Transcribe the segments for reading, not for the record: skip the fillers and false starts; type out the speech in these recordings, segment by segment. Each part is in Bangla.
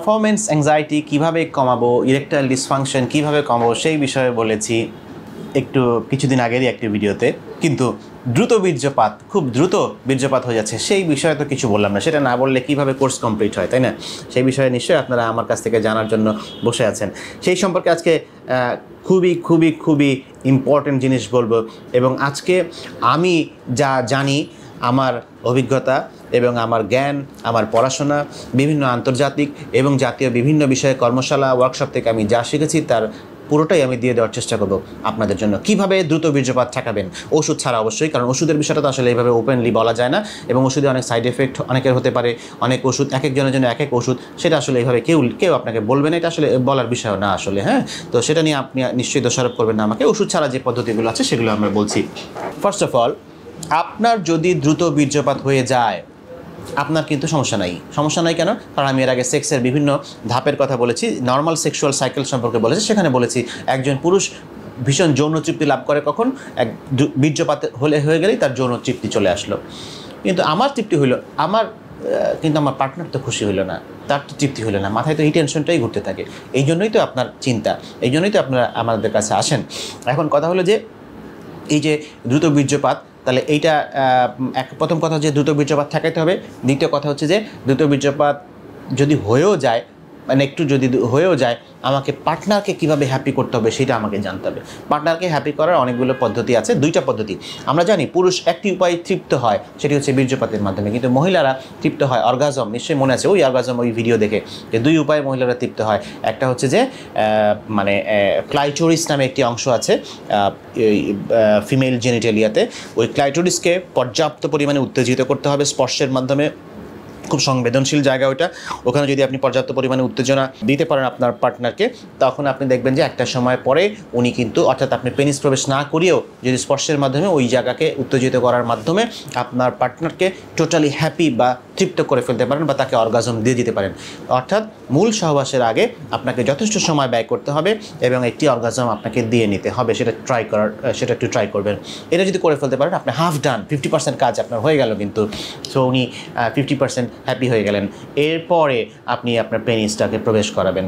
পারফরমেন্স অ্যাংজাইটি কীভাবে কমাবো, ইরেকটাইল ডিসফাংশন কীভাবে কমাবো সেই বিষয়ে বলেছি একটু কিছুদিন আগেরই একটি ভিডিওতে। কিন্তু দ্রুত বীর্যপাত, খুব দ্রুত বীর্যপাত হয়ে যাচ্ছে, সেই বিষয়ে তো কিছু বললাম না। সেটা না বললে কীভাবে কোর্স কমপ্লিট হয়, তাই না? সেই বিষয়ে নিশ্চয়ই আপনারা আমার কাছ থেকে জানার জন্য বসে আছেন। সেই সম্পর্কে আজকে খুবই খুবই খুবই ইম্পর্টেন্ট জিনিস বলবো। এবং আজকে আমি যা জানি, আমার অভিজ্ঞতা এবং আমার জ্ঞান, আমার পড়াশোনা, বিভিন্ন আন্তর্জাতিক এবং জাতীয় বিভিন্ন বিষয়ে কর্মশালা, ওয়ার্কশপ থেকে আমি যা শিখেছি তার পুরোটাই আমি দিয়ে দেওয়ার চেষ্টা করব আপনাদের জন্য। কিভাবে দ্রুত বীর্যপাত ঠেকাবেন, ওষুধ ছাড়া অবশ্যই, কারণ ওষুধের বিষয়টা তো আসলে এইভাবে ওপেনলি বলা যায় না, এবং ওষুধে অনেক সাইড এফেক্ট অনেকের হতে পারে। অনেক ওষুধ এক একজনের জন্য এক এক ওষুধ, সেটা আসলে এইভাবে কেউ আপনাকে বলবে না, এটা আসলে বলার বিষয় না আসলে। হ্যাঁ, তো সেটা নিয়ে আপনি নিশ্চয়ই দোষারোপ করবেন না আমাকে। ওষুধ ছাড়া যে পদ্ধতিগুলো আছে সেগুলো আমরা বলছি। ফার্স্ট অফ অল, আপনার যদি দ্রুত বীর্যপাত হয়ে যায়, আপনার কিন্তু সমস্যা নাই কেন? কারণ আমি এর আগে সেক্সের বিভিন্ন ধাপের কথা বলেছি, নর্মাল সেক্সুয়াল সাইকেল সম্পর্কে বলেছি। সেখানে বলেছি একজন পুরুষ ভীষণ যৌন তৃপ্তি লাভ করে কখন? বীর্যপাত হয়ে গেলেই তার যৌন তৃপ্তি চলে আসলো। কিন্তু আমার তৃপ্তি হইল, কিন্তু আমার পার্টনার তো খুশি হইল না, তার তো তৃপ্তি হইল না, মাথায় তো এই টেনশনটাই ঘুরতে থাকে। এই জন্যই তো আপনার চিন্তা, এই জন্যই তো আপনারা আমাদের কাছে আসেন। এখন কথা হলো যে এই যে দ্রুত বীর্যপাত, তাহলে এইটা প্রথম কথা যে দ্রুত বীর্যপাত ঠেকাইতে হবে। দ্বিতীয় কথা হচ্ছে যে দ্রুত বীর্যপাত যদি হয়েও যায়, মানে একটু যদি হয়েও যায়, আমাকে পার্টনারকে কীভাবে হ্যাপি করতে হবে সেটা আমাকে জানতে হবে। পার্টনারকে হ্যাপি করার অনেকগুলো পদ্ধতি আছে, দুইটা পদ্ধতি আমরা জানি। পুরুষ একটি উপায়ে তৃপ্ত হয়, সেটি হচ্ছে বীর্যপাতের মাধ্যমে, কিন্তু মহিলারা তৃপ্ত হয় অর্গাজম। নিশ্চয়ই মনে আছে ওই অর্গাজম, ওই ভিডিও দেখে, যে দুই উপায়ে মহিলারা তৃপ্ত হয়। একটা হচ্ছে যে মানে ক্লাইটোরিস নামে একটি অংশ আছে ফিমেল জেনিটালিয়াতে, ওই ক্লাইটোরিসকে পর্যাপ্ত পরিমাণে উত্তেজিত করতে হবে স্পর্শের মাধ্যমে। খুব সংবেদনশীল জায়গা ওইটা, ওখানে যদি আপনি পর্যাপ্ত পরিমাণে উত্তেজনা দিতে পারেন আপনার পার্টনারকে, তখন আপনি দেখবেন যে একটা সময় পরে উনি কিন্তু, অর্থাৎ আপনি পেনিস প্রবেশ না করিয়েও যদি স্পর্শের মাধ্যমে ওই জায়গাকে উত্তেজিত করার মাধ্যমে আপনার পার্টনারকে টোটালি হ্যাপি বা তৃপ্ত করে ফেলতে পারেন, বা তাকে অর্গাজম দিয়ে দিতে পারেন। অর্থাৎ মূল সহবাসের আগে আপনাকে যথেষ্ট সময় ব্যয় করতে হবে এবং একটি অর্গাজম আপনাকে দিয়ে নিতে হবে। সেটা একটু ট্রাই করবেন। এটা যদি করে ফেলতে পারেন, আপনি হাফ ডান, 50% কাজ আপনার হয়ে গেল কিন্তু। সো উনি 50% হ্যাপি হয়ে গেলেন। এরপরে আপনি আপনার পেনিসটাকে প্রবেশ করাবেন।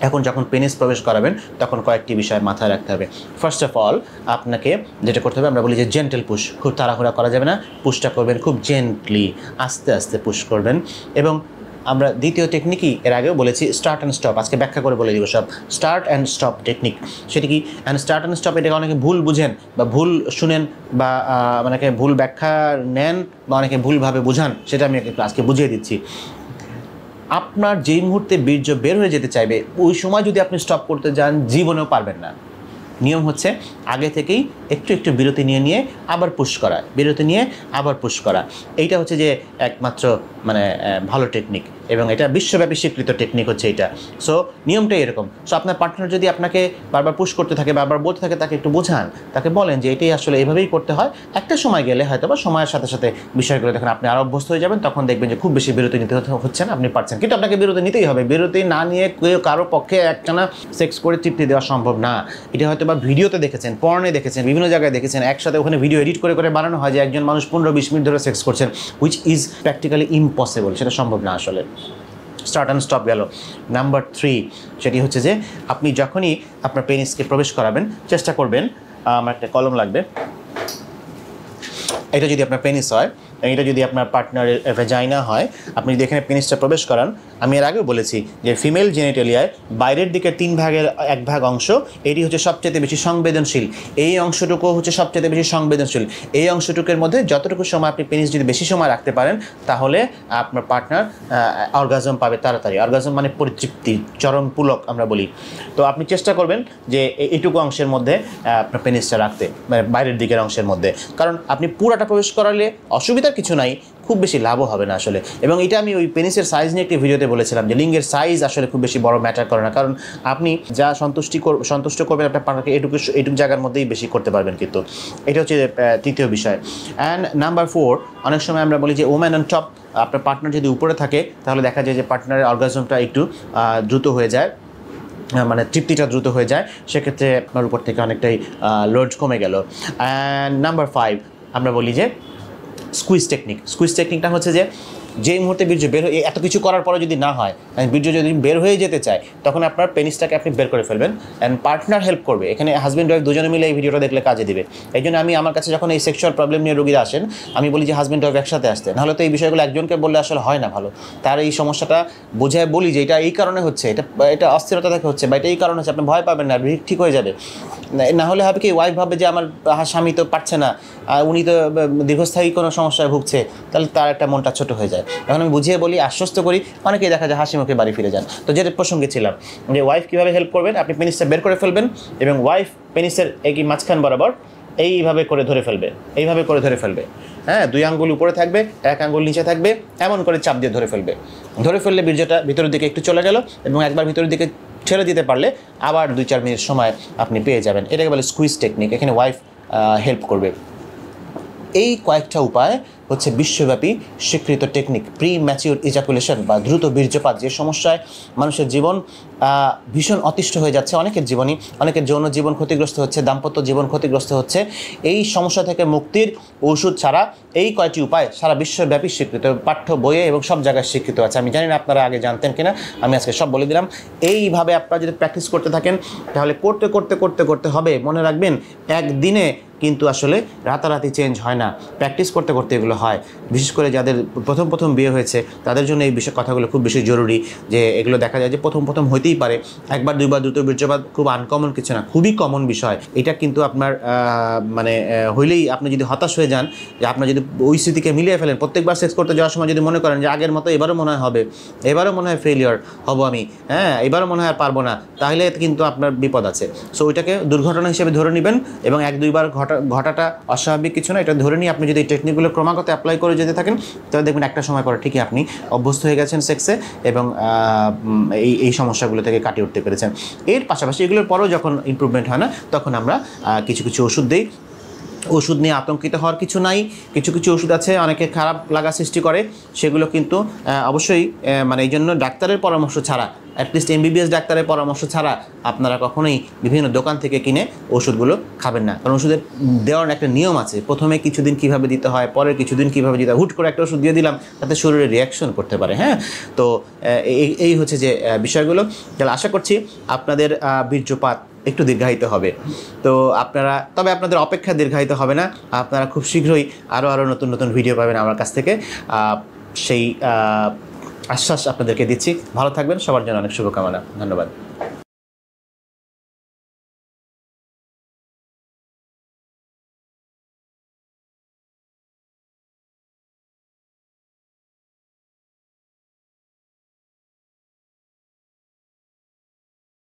এখন যখন পেনিস প্রবেশ করাবেন, তখন কয়েকটি বিষয় মাথায় রাখতে হবে। ফার্স্ট অফ অল, আপনাকে যেটা করতে হবে, আমরা বলি যে জেন্টেল পুশ, খুব তাড়াহুড়া করা যাবে না। পুশটা করবেন খুব জেন্টলি, আস্তে আস্তে পুশ করবেন। এবং আমরা দ্বিতীয় টেকনিকই এর আগেও বলেছি, স্টার্ট অ্যান্ড স্টপ। আজকে ব্যাখ্যা করে বলে দিব সব। স্টার্ট অ্যান্ড স্টপ টেকনিক, সেটা কি? অ্যান্ড স্টার্ট অ্যান্ড স্টপ, এটাকে অনেকে ভুল বুঝেন বা ভুল শুনেন, বা অনেকে ভুল ব্যাখ্যা নেন, বা অনেকে ভুলভাবে বুঝান। সেটা আমি আজকে বুঝিয়ে দিচ্ছি। আপনার যেই মুহূর্তে বীর্য বের হয়ে যেতে চাইবে, ওই সময় যদি আপনি স্টপ করতে যান, জীবনেও পারবেন না। নিয়ম হচ্ছে আগে থেকেই একটু একটু বিরতি নিয়ে আবার পুশ করা, বিরতি নিয়ে আবার পুশ করা। এইটা হচ্ছে যে একমাত্র মানে ভালো টেকনিক, এবং এটা বিশ্বব্যাপী স্বীকৃত টেকনিক হচ্ছে এটা। সো নিয়মটাই এরকম। সো আপনার পার্টনার যদি আপনাকে বারবার পুশ করতে থাকে, বারবার বলতে থাকে, তাকে একটু বোঝান, তাকে বলেন যে এটাই আসলে এইভাবেই করতে হয়। একটা সময় গেলে হয়তো বা সময়ের সাথে সাথে বিষয়গুলো যখন আপনি আরও অভ্যস্ত হয়ে যাবেন, তখন দেখবেন যে খুব বেশি বিরতি নিতে হচ্ছে না, আপনি পারছেন। কিন্তু আপনাকে বিরতি নিতেই হবে। বিরতি না নিয়ে কারো পক্ষে একটানা সেক্স করে তৃপ্তি দেওয়া সম্ভব না। এটা হয়তো বা ভিডিওতে দেখেছেন, পর্নে দেখেছেন, বিভিন্ন জায়গায় দেখেছেন, একসাথে ওখানে ভিডিও এডিট করে বানানো হয় যে একজন মানুষ 15-20 মিনিট ধরে সেক্স করছেন, হুইচ ইজ প্র্যাকটিক্যালি ইম্পসিবল। সেটা সম্ভব না আসলে। স্টার্ট অ্যান্ড স্টপ গেল। নাম্বার 3, সেটি হচ্ছে যে আপনি যখনই আপনার পেনিসকে প্রবেশ করাবেন, চেষ্টা করবেন, আমার একটা কলম লাগবে, এটা যদি আপনার পেনিস হয়, এটা যদি আপনার পার্টনারের ভ্যাজাইনা হয়, আপনি যদি এখানে পেনিসটা প্রবেশ করান, আমি এর আগেও বলেছি যে ফিমেল জেনিটালিয়ায় বাইরের দিকে 3 ভাগের 1 ভাগ অংশ, এটি হচ্ছে সবচেয়ে বেশি সংবেদনশীল। এই অংশটুকু হচ্ছে সবচেয়ে বেশি সংবেদনশীল। এই অংশটুকুর মধ্যে যতটুকু সময় আপনি পেনিস যদি বেশি সময় রাখতে পারেন, তাহলে আপনার পার্টনার অর্গাজম পাবে তাড়াতাড়ি। অর্গাজম মানে পরিতৃপ্তি, চরম পুলক আমরা বলি। তো আপনি চেষ্টা করবেন যে এইটুকু অংশের মধ্যে আপনার পেনিসটা রাখতে, মানে বাইরের দিকের অংশের মধ্যে। কারণ আপনি পুরাটা প্রবেশ করালে অসুবিধার কিছু নাই, খুব বেশি লাভও হবে না আসলে। এবং এটা আমি ওই পেনিসের সাইজ নিয়ে একটি ভিডিওতে বলেছিলাম যে লিঙ্গের সাইজ আসলে খুব বেশি বড় ম্যাটার করে না, কারণ আপনি যা সন্তুষ্ট করবেন আপনার পার্টনারকে এইটুকু জায়গার মধ্যেই বেশি করতে পারবেন। কিন্তু এটা হচ্ছে তৃতীয় বিষয়। অ্যান্ড নাম্বার 4, অনেক সময় আমরা বলি যে ওম্যান অন টপ। আপনার পার্টনার যদি উপরে থাকে, তাহলে দেখা যায় যে পার্টনারের অর্গাজমটা একটু দ্রুত হয়ে যায়, মানে তৃপ্তিটা দ্রুত হয়ে যায়। সেক্ষেত্রে আপনার উপর থেকে অনেকটাই লোড কমে গেল। অ্যান্ড নাম্বার 5, আমরা বলি যে স্কুইজ টেকনিক। স্কুইজ টেকনিকটা হচ্ছে যে যেই মুহূর্তে বীর্য বের হয়ে এত কিছু করার পরে যদি না হয়, বীর্য যদি বের হয়ে যেতে চায়, তখন আপনার পেনিসটাকে আপনি বের করে ফেলবেন অ্যান্ড পার্টনার হেল্প করবে। এখানে হাজব্যান্ড ওয়াইফ দুজনে মিলে এই ভিডিওটা দেখলে কাজে দিবে। এই জন্য আমি আমার কাছে যখন এই সেক্সুয়াল প্রবলেম নিয়ে রোগীরা আসেন, আমি বলি যে হাজব্যান্ড ওয়াইফ একসাথে আসতে, নাহলে তো এই বিষয়গুলো একজনকে বললে আসলে হয় না ভালো। তার এই সমস্যাটা বোঝায় বলি যে এটা এই কারণে হচ্ছে, এটা অস্থিরতা থেকে হচ্ছে, বা এটা এই কারণে হচ্ছে, আপনি ভয় পাবেন না, ঠিক হয়ে যাবে। না হলে হবে কি, ওয়াইফ ভাবে যে আমার স্বামী তো পারছে না, উনি তো দীর্ঘস্থায়ী কোনো সমস্যায় ভুগছে, তাহলে তার একটা মনটা ছোটো হয়ে যায়। এখন আমি বুঝিয়ে বলি, আশ্বস্ত করি, অনেকেই দেখা যায় হাসি মুখে বাড়ি ফিরে যান। তো যেটা প্রসঙ্গে ছিলাম যে ওয়াইফ কীভাবে হেল্প করবেন, আপনি পেনিসটা বের করে ফেলবেন এবং ওয়াইফ পেনিসের এই মাঝখান বরাবর এইভাবে করে ধরে ফেলবে, এইভাবে করে ধরে ফেলবে। হ্যাঁ, 2 আঙ্গুল উপরে থাকবে, 1 আঙ্গুল নিচে থাকবে, এমন করে চাপ দিয়ে ধরে ফেলবে। ধরে ফেললে বীর্যটা ভিতরের দিকে একটু চলে গেল এবং একবার ভিতরের দিকে ছেড়ে দিতে পারলে আবার 2-4 মিনিট সময় আপনি পেয়ে যাবেন। এটাকে বলে স্কুইজ টেকনিক। এখানে ওয়াইফ হেল্প করবে। এই কয়েকটা উপায় হচ্ছে বিশ্বব্যাপী স্বীকৃত টেকনিক। প্রি ম্যাচিউর ইজাকুলেশন বা দ্রুত বীর্যপাত, যে সমস্যায় মানুষের জীবন ভীষণ অতিষ্ঠ হয়ে যাচ্ছে, অনেকের জীবনই, অনেকের যৌন জীবন ক্ষতিগ্রস্ত হচ্ছে, দাম্পত্য জীবন ক্ষতিগ্রস্ত হচ্ছে। এই সমস্যা থেকে মুক্তির ওষুধ ছাড়া এই কয়টি উপায় সারা বিশ্বব্যাপী স্বীকৃত, পাঠ্য বইয়ে এবং সব জায়গায় স্বীকৃত আছে। আমি জানি না আপনারা আগে জানতেন কিনা, আমি আজকে সব বলে দিলাম। এইভাবে আপনারা যদি প্র্যাকটিস করতে থাকেন, তাহলে করতে করতে করতে করতে হবে, মনে রাখবেন একদিনে কিন্তু আসলে রাতারাতি চেঞ্জ হয় না, প্র্যাকটিস করতে করতে এগুলো হয়। বিশেষ করে যাদের প্রথম বিয়ে হয়েছে তাদের জন্য এই বিষয় কথাগুলো খুব বেশি জরুরি। যে এগুলো দেখা যায় যে প্রথম হইতেই পারে, 1-2বার দ্রুত বীর্যপাত খুব আনকমন কিছু না, খুবই কমন বিষয়। এটা কিন্তু আপনার মানে হইলেই আপনি যদি হতাশ হয়ে যান, যে আপনার যদি ওই স্মৃতিকে মিলিয়ে ফেলেন, প্রত্যেকবার সেক্স করতে যাওয়ার সময় যদি মনে করেন যে আগের মতো এবারও মনে হয় হবে, এবারও মনে হয় ফেলিওর হব আমি, হ্যাঁ এবারও মনে হয় আর পারবো না, তাহলে কিন্তু আপনার বিপদ আছে। সো ওইটাকে দুর্ঘটনা হিসেবে ধরে নেবেন এবং 1-2বার ঘটাটা অস্বাভাবিক কিছু না, এটা ধরে নিয়ে আপনি যদি এই টেকনিকগুলো ক্রমাগত অ্যাপ্লাই করে যেতে থাকেন, তাহলে দেখবেন একটা সময় পরে ঠিকই আপনি অভ্যস্ত হয়ে গেছেন সেক্সে এবং এই সমস্যাগুলো থেকে কাটিয়ে উঠতে পেরেছেন। এর পাশাপাশি এগুলোর পরেও যখন ইমপ্রুভমেন্ট হয় না, তখন আমরা কিছু ওষুধ দিই। ওষুধ নিয়ে আতঙ্কিত হওয়ার কিছু নাই। কিছু ওষুধ আছে অনেকে খারাপ লাগা সৃষ্টি করে, সেগুলো কিন্তু অবশ্যই মানে এই জন্য ডাক্তারের পরামর্শ ছাড়া, অ্যাটলিস্ট MBBS ডাক্তারের পরামর্শ ছাড়া আপনারা কখনোই বিভিন্ন দোকান থেকে কিনে ওষুধগুলো খাবেন না। কারণ ওষুধের দেওয়ার একটা নিয়ম আছে, প্রথমে কিছুদিন কীভাবে দিতে হয়, পরের কিছুদিন কীভাবে দিতে হয়। হুট করে একটা ওষুধ দিয়ে দিলাম, তাতে শরীরে রিয়াকশন করতে পারে। হ্যাঁ, তো এই হচ্ছে যে বিষয়গুলো। তাহলে আশা করছি আপনাদের বীর্যপাত একটু দীর্ঘায়িত হবে। তো তবে আপনাদের অপেক্ষা দীর্ঘায়িত হবে না, আপনারা খুব শীঘ্রই আরও নতুন ভিডিও পাবেন আমার কাছ থেকে। সেই আশ্বাস আপনাদেরকে দিচ্ছি। ভালো থাকবেন, সবার জন্য অনেক শুভকামনা। ধন্যবাদ।